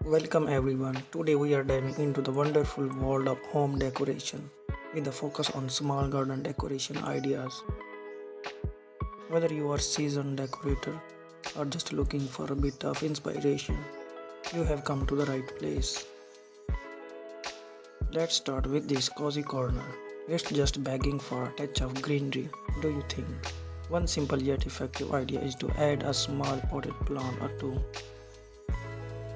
Welcome everyone. Today we are diving into the wonderful world of home decoration with a focus on small garden decoration ideas. Whether you are a seasoned decorator or just looking for a bit of inspiration, you have come to the right place. Let's start with this cozy corner. It's just begging for a touch of greenery, do you think? One simple yet effective idea is to add a small potted plant or two.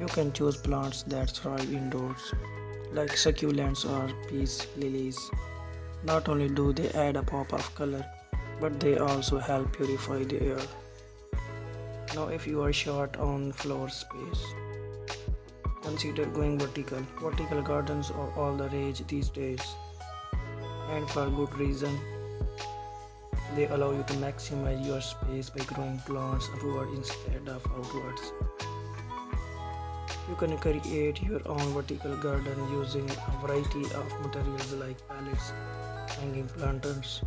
You can choose plants that thrive indoors, like succulents or peace lilies. Not only do they add a pop of color, but they also help purify the air. Now, if you are short on floor space, consider going vertical. Vertical gardens are all the rage these days, and for good reason. They allow you to maximize your space by growing plants upward instead of outwards. You can create your own vertical garden using a variety of materials like pallets, hanging planters,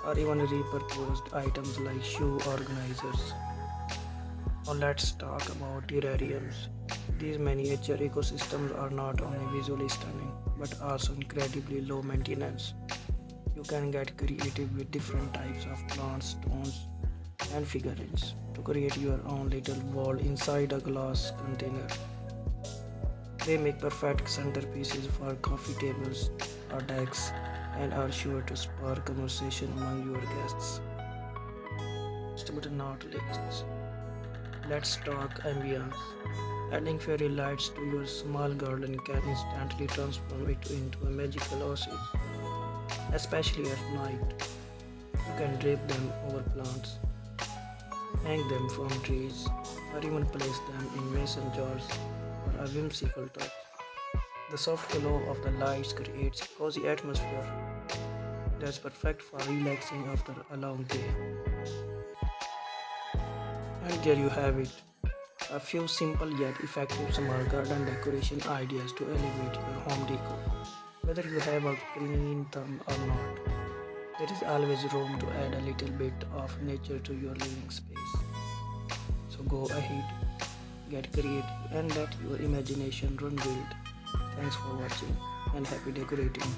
or even repurposed items like shoe organizers. Now let's talk about terrariums. These miniature ecosystems are not only visually stunning but also incredibly low maintenance. You can get creative with different types of plants, stones, and figurines to create your own little wall inside a glass container. They make perfect centerpieces for coffee tables or decks and are sure to spark conversation among your guests. Last but not least, let's talk ambiance. Adding fairy lights to your small garden can instantly transform it into a magical oasis, especially at night. You can drape them over plants, hang them from trees, or even place them in mason jars for a whimsical touch. The soft glow of the lights creates a cozy atmosphere that's perfect for relaxing after a long day. And there you have it. A few simple yet effective small garden decoration ideas to elevate your home decor. Whether you have a green thumb or not, there is always room to add a little bit of nature to your living space. So go ahead, get creative, and let your imagination run wild. Thanks for watching and happy decorating.